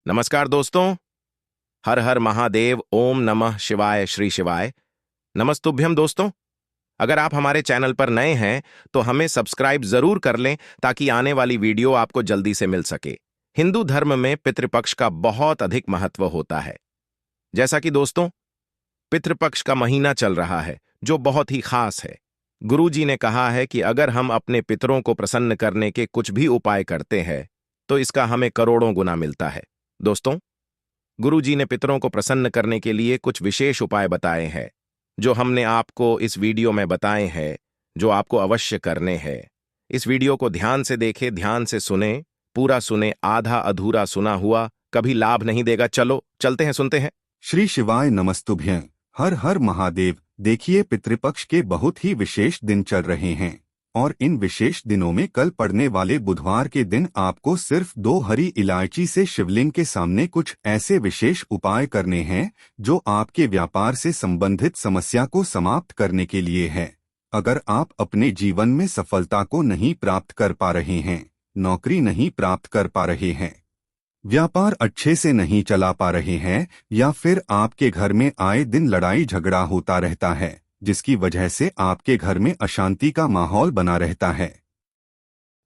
नमस्कार दोस्तों। हर हर महादेव, ओम नमः शिवाय, श्री शिवाय। नमस्तुभ्यम दोस्तों। अगर आप हमारे चैनल पर नए हैं तो हमें सब्सक्राइब जरूर कर लें ताकि आने वाली वीडियो आपको जल्दी से मिल सके। हिंदू धर्म में पितृपक्ष का बहुत अधिक महत्व होता है। जैसा कि दोस्तों, पितृपक्ष का महीना चल रहा है जो बहुत ही खास है। गुरु जी ने कहा है कि अगर हम अपने पितरों को प्रसन्न करने के कुछ भी उपाय करते हैं तो इसका हमें करोड़ों गुना मिलता है। दोस्तों, गुरु जी ने पितरों को प्रसन्न करने के लिए कुछ विशेष उपाय बताए हैं जो हमने आपको इस वीडियो में बताए हैं, जो आपको अवश्य करने हैं। इस वीडियो को ध्यान से देखें, ध्यान से सुने, पूरा सुने। आधा अधूरा सुना हुआ कभी लाभ नहीं देगा। चलो चलते हैं, सुनते हैं। श्री शिवाय नमस्तुभ्यं। हर हर महादेव। देखिए, पितृपक्ष के बहुत ही विशेष दिन चल रहे हैं और इन विशेष दिनों में कल पड़ने वाले बुधवार के दिन आपको सिर्फ 2 हरी इलायची से शिवलिंग के सामने कुछ ऐसे विशेष उपाय करने हैं जो आपके व्यापार से संबंधित समस्या को समाप्त करने के लिए है। अगर आप अपने जीवन में सफलता को नहीं प्राप्त कर पा रहे हैं, नौकरी नहीं प्राप्त कर पा रहे हैं, व्यापार अच्छे से नहीं चला पा रहे हैं, या फिर आपके घर में आए दिन लड़ाई झगड़ा होता रहता है जिसकी वजह से आपके घर में अशांति का माहौल बना रहता है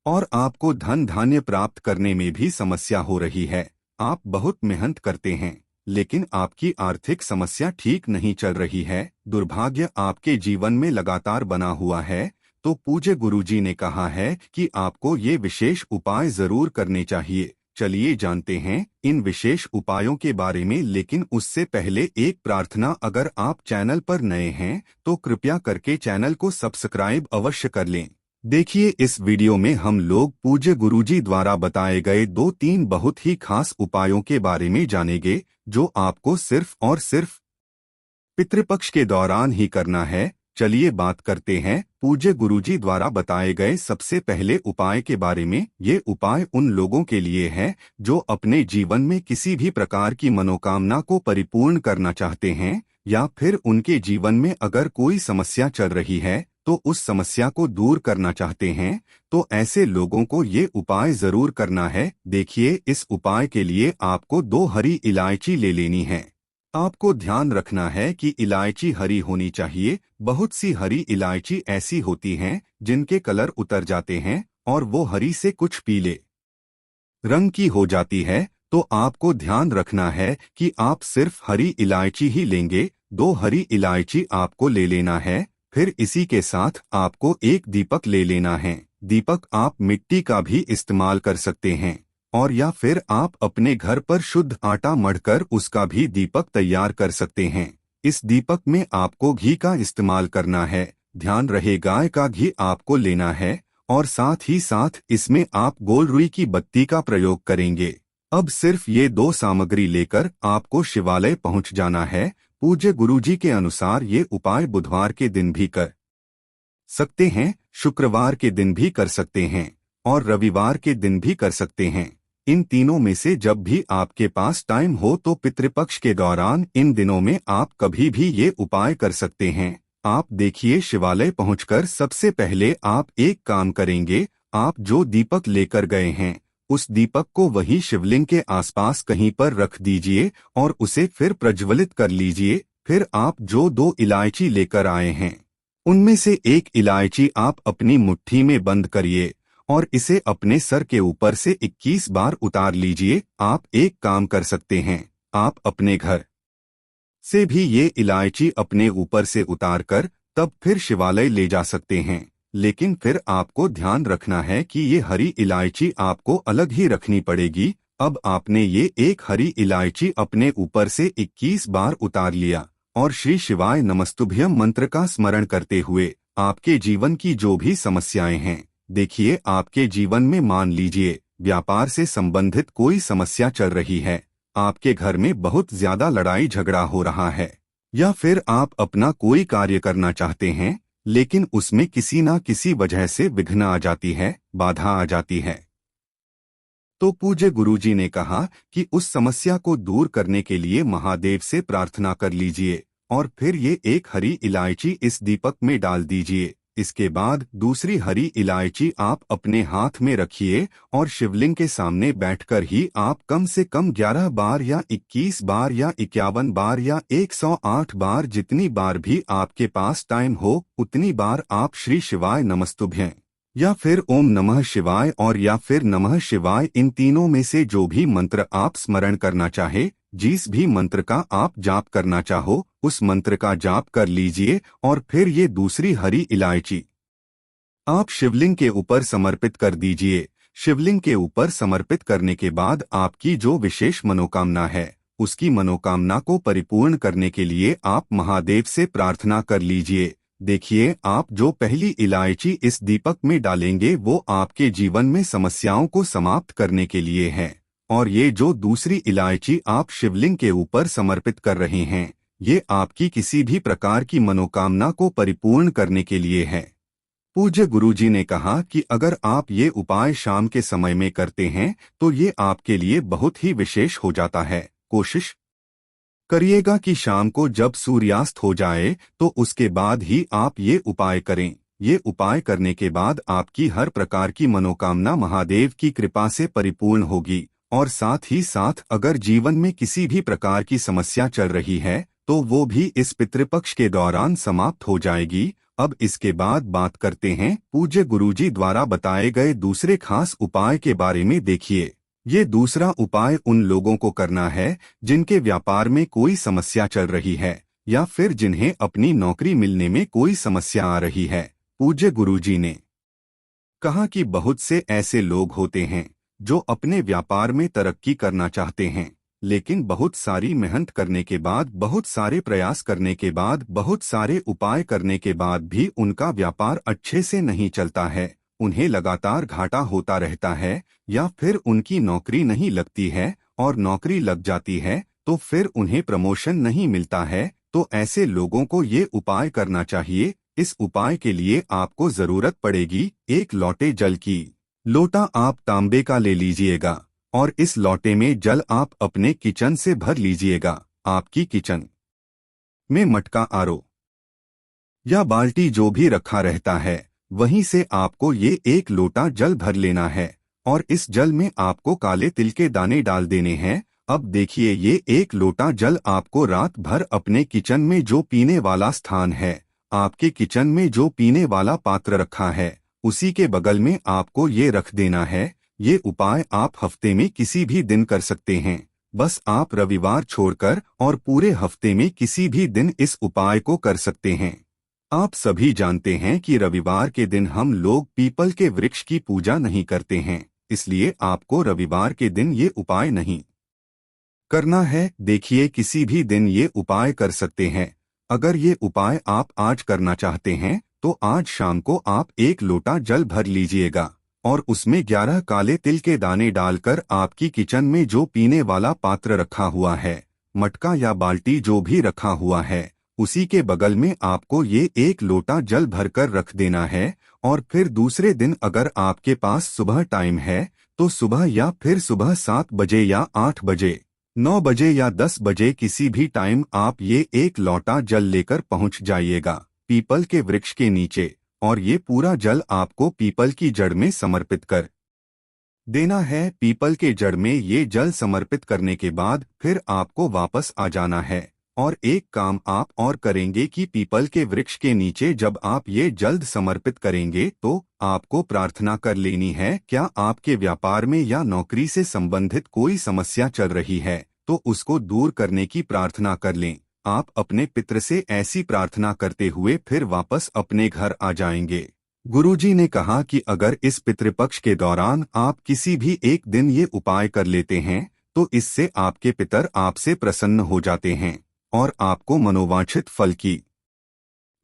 और आपको धन धान्य प्राप्त करने में भी समस्या हो रही है। आप बहुत मेहनत करते हैं लेकिन आपकी आर्थिक समस्या ठीक नहीं चल रही है, दुर्भाग्य आपके जीवन में लगातार बना हुआ है, तो पूज्य गुरुजी ने कहा है कि आपको ये विशेष उपाय जरूर करने चाहिए। चलिए जानते हैं इन विशेष उपायों के बारे में, लेकिन उससे पहले एक प्रार्थना। अगर आप चैनल पर नए हैं तो कृपया करके चैनल को सब्सक्राइब अवश्य कर लें। देखिए, इस वीडियो में हम लोग पूज्य गुरुजी द्वारा बताए गए 2-3 बहुत ही खास उपायों के बारे में जानेंगे जो आपको सिर्फ और सिर्फ पितृपक्ष के दौरान ही करना है। चलिए बात करते हैं पूज्य गुरुजी द्वारा बताए गए सबसे पहले उपाय के बारे में। ये उपाय उन लोगों के लिए है जो अपने जीवन में किसी भी प्रकार की मनोकामना को परिपूर्ण करना चाहते हैं, या फिर उनके जीवन में अगर कोई समस्या चल रही है तो उस समस्या को दूर करना चाहते हैं, तो ऐसे लोगों को ये उपाय जरूर करना है। देखिए, इस उपाय के लिए आपको 2 हरी इलायची ले लेनी है। आपको ध्यान रखना है कि इलायची हरी होनी चाहिए। बहुत सी हरी इलायची ऐसी होती हैं जिनके कलर उतर जाते हैं और वो हरी से कुछ पीले रंग की हो जाती है, तो आपको ध्यान रखना है कि आप सिर्फ हरी इलायची ही लेंगे। 2 हरी इलायची आपको ले लेना है। फिर इसी के साथ आपको एक दीपक ले लेना है। दीपक आप मिट्टी का भी इस्तेमाल कर सकते हैं, और या फिर आप अपने घर पर शुद्ध आटा मढ़कर उसका भी दीपक तैयार कर सकते हैं। इस दीपक में आपको घी का इस्तेमाल करना है। ध्यान रहे, गाय का घी आपको लेना है, और साथ ही साथ इसमें आप गोल रुई की बत्ती का प्रयोग करेंगे। अब सिर्फ ये 2 सामग्री लेकर आपको शिवालय पहुंच जाना है। पूज्य गुरुजी के अनुसार ये उपाय बुधवार के दिन भी कर सकते हैं, शुक्रवार के दिन भी कर सकते हैं, और रविवार के दिन भी कर सकते हैं। इन तीनों में से जब भी आपके पास टाइम हो तो पितृपक्ष के दौरान इन दिनों में आप कभी भी ये उपाय कर सकते हैं। आप देखिए, शिवालय पहुंचकर सबसे पहले आप एक काम करेंगे। आप जो दीपक लेकर गए हैं उस दीपक को वही शिवलिंग के आसपास कहीं पर रख दीजिए और उसे फिर प्रज्वलित कर लीजिए। फिर आप जो 2 इलायची लेकर आए हैं उनमें से एक इलायची आप अपनी मुट्ठी में बंद करिए और इसे अपने सर के ऊपर से 21 बार उतार लीजिए। आप एक काम कर सकते हैं, आप अपने घर से भी ये इलायची अपने ऊपर से उतारकर तब फिर शिवालय ले जा सकते हैं, लेकिन फिर आपको ध्यान रखना है कि ये हरी इलायची आपको अलग ही रखनी पड़ेगी। अब आपने ये एक हरी इलायची अपने ऊपर से 21 बार उतार लिया और श्री शिवाय नमस्तुभ्यम मंत्र का स्मरण करते हुए आपके जीवन की जो भी समस्याएं हैं, देखिए, आपके जीवन में मान लीजिए व्यापार से संबंधित कोई समस्या चल रही है, आपके घर में बहुत ज्यादा लड़ाई झगड़ा हो रहा है, या फिर आप अपना कोई कार्य करना चाहते हैं लेकिन उसमें किसी ना किसी वजह से विघ्न आ जाती है, बाधा आ जाती है, तो पूज्य गुरुजी ने कहा कि उस समस्या को दूर करने के लिए महादेव से प्रार्थना कर लीजिए और फिर ये एक हरी इलायची इस दीपक में डाल दीजिए। इसके बाद दूसरी हरी इलायची आप अपने हाथ में रखिए और शिवलिंग के सामने बैठकर ही आप कम से कम 11 बार या 21 बार या 51 बार या 108 बार, जितनी बार भी आपके पास टाइम हो उतनी बार आप श्री शिवाय नमस्तुभ्यं या फिर ओम नमः शिवाय और या फिर नमः शिवाय, इन तीनों में से जो भी मंत्र आप स्मरण करना चाहे, जिस भी मंत्र का आप जाप करना चाहो उस मंत्र का जाप कर लीजिए और फिर ये दूसरी हरी इलायची आप शिवलिंग के ऊपर समर्पित कर दीजिए। शिवलिंग के ऊपर समर्पित करने के बाद आपकी जो विशेष मनोकामना है उसकी मनोकामना को परिपूर्ण करने के लिए आप महादेव से प्रार्थना कर लीजिए। देखिए, आप जो पहली इलायची इस दीपक में डालेंगे वो आपके जीवन में समस्याओं को समाप्त करने के लिए है, और ये जो दूसरी इलायची आप शिवलिंग के ऊपर समर्पित कर रहे हैं ये आपकी किसी भी प्रकार की मनोकामना को परिपूर्ण करने के लिए है। पूज्य गुरुजी ने कहा कि अगर आप ये उपाय शाम के समय में करते हैं तो ये आपके लिए बहुत ही विशेष हो जाता है। कोशिश करिएगा कि शाम को जब सूर्यास्त हो जाए तो उसके बाद ही आप ये उपाय करें। ये उपाय करने के बाद आपकी हर प्रकार की मनोकामना महादेव की कृपा से परिपूर्ण होगी, और साथ ही साथ अगर जीवन में किसी भी प्रकार की समस्या चल रही है तो वो भी इस पितृपक्ष के दौरान समाप्त हो जाएगी। अब इसके बाद बात करते हैं पूज्य गुरुजी द्वारा बताए गए दूसरे खास उपाय के बारे में। देखिए, ये दूसरा उपाय उन लोगों को करना है जिनके व्यापार में कोई समस्या चल रही है या फिर जिन्हें अपनी नौकरी मिलने में कोई समस्या आ रही है। पूज्य गुरुजी ने कहा कि बहुत से ऐसे लोग होते हैं जो अपने व्यापार में तरक्की करना चाहते हैं, लेकिन बहुत सारी मेहनत करने के बाद, बहुत सारे प्रयास करने के बाद, बहुत सारे उपाय करने के बाद भी उनका व्यापार अच्छे से नहीं चलता है। उन्हें लगातार घाटा होता रहता है, या फिर उनकी नौकरी नहीं लगती है, और नौकरी लग जाती है तो फिर उन्हें प्रमोशन नहीं मिलता है। तो ऐसे लोगों को ये उपाय करना चाहिए। इस उपाय के लिए आपको जरूरत पड़ेगी एक लोटे जल की। लोटा आप तांबे का ले लीजिएगा और इस लोटे में जल आप अपने किचन से भर लीजिएगा। आपकी किचन में मटका, आरो या बाल्टी जो भी रखा रहता है वहीं से आपको ये एक लोटा जल भर लेना है, और इस जल में आपको काले तिल के दाने डाल देने हैं। अब देखिए, ये एक लोटा जल आपको रात भर अपने किचन में जो पीने वाला स्थान है, आपके किचन में जो पीने वाला पात्र रखा है उसी के बगल में आपको ये रख देना है। ये उपाय आप हफ्ते में किसी भी दिन कर सकते हैं। बस आप रविवार छोड़कर और पूरे हफ्ते में किसी भी दिन इस उपाय को कर सकते हैं। आप सभी जानते हैं कि रविवार के दिन हम लोग पीपल के वृक्ष की पूजा नहीं करते हैं, इसलिए आपको रविवार के दिन ये उपाय नहीं करना है। देखिए, किसी भी दिन ये उपाय कर सकते हैं। अगर ये उपाय आप आज करना चाहते हैं तो आज शाम को आप एक लोटा जल भर लीजिएगा और उसमें 11 काले तिल के दाने डालकर आपकी किचन में जो पीने वाला पात्र रखा हुआ है, मटका या बाल्टी जो भी रखा हुआ है, उसी के बगल में आपको ये एक लोटा जल भरकर रख देना है। और फिर दूसरे दिन अगर आपके पास सुबह टाइम है तो सुबह, या फिर सुबह 7 बजे या 8 बजे, 9 बजे या 10 बजे, किसी भी टाइम आप ये एक लोटा जल लेकर पहुंच जाइएगा पीपल के वृक्ष के नीचे, और ये पूरा जल आपको पीपल की जड़ में समर्पित कर देना है। पीपल के जड़ में ये जल समर्पित करने के बाद फिर आपको वापस आ जाना है, और एक काम आप और करेंगे कि पीपल के वृक्ष के नीचे जब आप ये जल समर्पित करेंगे तो आपको प्रार्थना कर लेनी है। क्या आपके व्यापार में या नौकरी से संबंधित कोई समस्या चल रही है तो उसको दूर करने की प्रार्थना कर लें। आप अपने पितृ से ऐसी प्रार्थना करते हुए फिर वापस अपने घर आ जाएंगे। गुरुजी ने कहा कि अगर इस पितृपक्ष के दौरान आप किसी भी एक दिन ये उपाय कर लेते हैं तो इससे आपके पितर आपसे प्रसन्न हो जाते हैं और आपको मनोवांछित फल की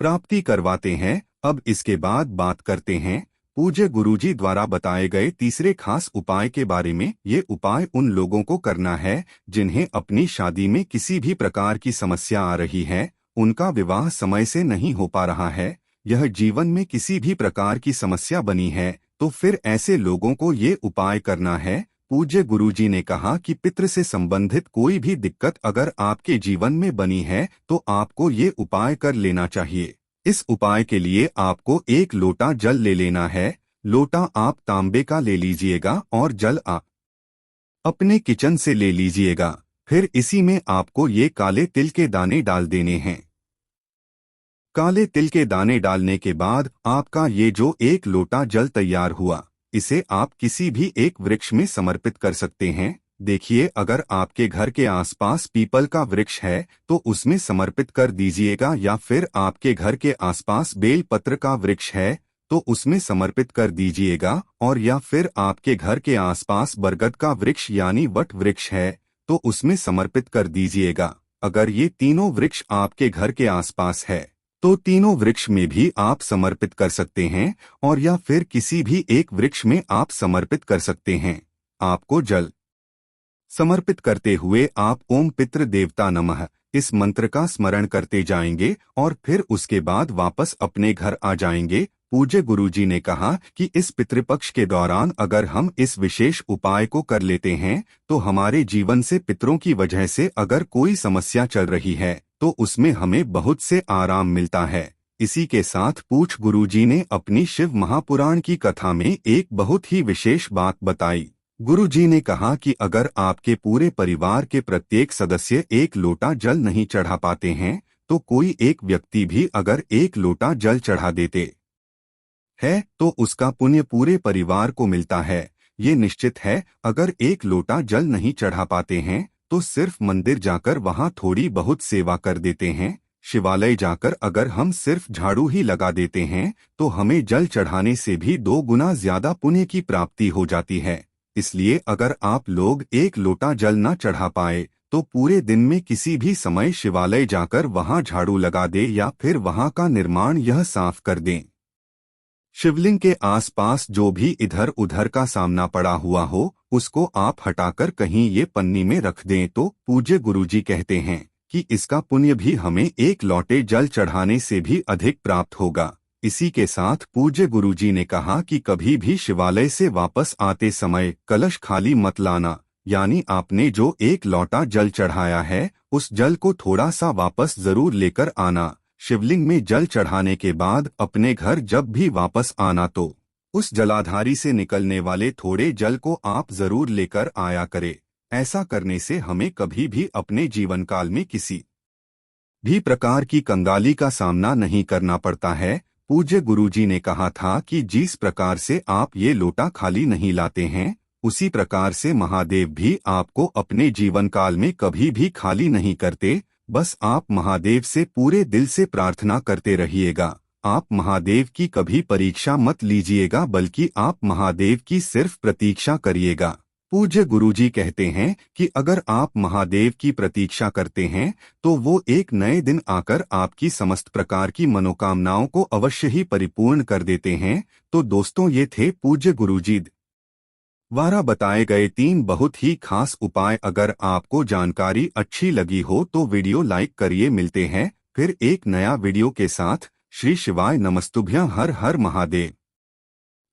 प्राप्ति करवाते हैं। अब इसके बाद बात करते हैं पूज्य गुरुजी द्वारा बताए गए तीसरे खास उपाय के बारे में। ये उपाय उन लोगों को करना है जिन्हें अपनी शादी में किसी भी प्रकार की समस्या आ रही है, उनका विवाह समय से नहीं हो पा रहा है, यह जीवन में किसी भी प्रकार की समस्या बनी है, तो फिर ऐसे लोगों को ये उपाय करना है। पूज्य गुरुजी ने कहा कि पितृ से संबंधित कोई भी दिक्कत अगर आपके जीवन में बनी है तो आपको ये उपाय कर लेना चाहिए। इस उपाय के लिए आपको एक लोटा जल ले लेना है। लोटा आप तांबे का ले लीजिएगा और जल आप अपने किचन से ले लीजिएगा। फिर इसी में आपको ये काले तिल के दाने डाल देने हैं। काले तिल के दाने डालने के बाद आपका ये जो एक लोटा जल तैयार हुआ, इसे आप किसी भी एक वृक्ष में समर्पित कर सकते हैं। देखिए, अगर आपके घर के आसपास पीपल का वृक्ष है तो उसमें समर्पित कर दीजिएगा, या फिर आपके घर के आसपास बेल पत्र का वृक्ष है तो उसमें समर्पित कर दीजिएगा, और या फिर आपके घर के आसपास बरगद का वृक्ष यानी वट वृक्ष है तो उसमें समर्पित कर दीजिएगा। अगर ये तीनों वृक्ष आपके घर के आसपास है तो तीनों वृक्ष में भी आप समर्पित कर सकते हैं, और या फिर किसी भी एक वृक्ष में आप समर्पित कर सकते हैं। आपको जल समर्पित करते हुए आप ओम पितृ देवता नमः इस मंत्र का स्मरण करते जाएंगे और फिर उसके बाद वापस अपने घर आ जाएंगे। पूज्य गुरुजी ने कहा कि इस पितृपक्ष के दौरान अगर हम इस विशेष उपाय को कर लेते हैं तो हमारे जीवन से पितरों की वजह से अगर कोई समस्या चल रही है तो उसमें हमें बहुत से आराम मिलता है। इसी के साथ पूज्य गुरुजी ने अपनी शिव महापुराण की कथा में एक बहुत ही विशेष बात बताई। गुरुजी ने कहा कि अगर आपके पूरे परिवार के प्रत्येक सदस्य एक लोटा जल नहीं चढ़ा पाते हैं तो कोई एक व्यक्ति भी अगर एक लोटा जल चढ़ा देते है तो उसका पुण्य पूरे परिवार को मिलता है। ये निश्चित है। अगर एक लोटा जल नहीं चढ़ा पाते हैं तो सिर्फ मंदिर जाकर वहां थोड़ी बहुत सेवा कर देते हैं। शिवालय जाकर अगर हम सिर्फ झाड़ू ही लगा देते हैं तो हमें जल चढ़ाने से भी 2 गुना ज्यादा पुण्य की प्राप्ति हो जाती है। इसलिए अगर आप लोग एक लोटा जल न चढ़ा पाए तो पूरे दिन में किसी भी समय शिवालय जाकर वहां झाड़ू लगा दे या फिर वहां का निर्माण यह साफ कर दें। शिवलिंग के आसपास जो भी इधर उधर का सामना पड़ा हुआ हो उसको आप हटाकर कहीं ये पन्नी में रख दें तो पूज्य गुरुजी कहते हैं कि इसका पुण्य भी हमें एक लोटे जल चढ़ाने से भी अधिक प्राप्त होगा। इसी के साथ पूज्य गुरुजी ने कहा कि कभी भी शिवालय से वापस आते समय कलश खाली मत लाना, यानी आपने जो एक लोटा जल चढ़ाया है उस जल को थोड़ा सा वापस जरूर लेकर आना। शिवलिंग में जल चढ़ाने के बाद अपने घर जब भी वापस आना तो उस जलाधारी से निकलने वाले थोड़े जल को आप जरूर लेकर आया करें। ऐसा करने से हमें कभी भी अपने जीवन काल में किसी भी प्रकार की कंगाली का सामना नहीं करना पड़ता है। पूज्य गुरुजी ने कहा था कि जिस प्रकार से आप ये लोटा खाली नहीं लाते हैं उसी प्रकार से महादेव भी आपको अपने जीवन काल में कभी भी खाली नहीं करते। बस आप महादेव से पूरे दिल से प्रार्थना करते रहिएगा। आप महादेव की कभी परीक्षा मत लीजिएगा बल्कि आप महादेव की सिर्फ प्रतीक्षा करिएगा। पूज्य गुरुजी कहते हैं कि अगर आप महादेव की प्रतीक्षा करते हैं तो वो एक नए दिन आकर आपकी समस्त प्रकार की मनोकामनाओं को अवश्य ही परिपूर्ण कर देते हैं। तो दोस्तों, ये थे पूज्य गुरुजी द्वारा बताए गए 3 बहुत ही खास उपाय। अगर आपको जानकारी अच्छी लगी हो तो वीडियो लाइक करिए। मिलते हैं फिर एक नया वीडियो के साथ। श्री शिवाय नमस्तुभ्यं। हर हर महादेव।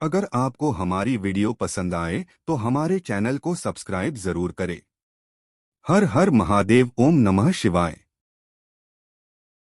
अगर आपको हमारी वीडियो पसंद आए तो हमारे चैनल को सब्सक्राइब जरूर करें। हर हर महादेव। ओम नमः शिवाय।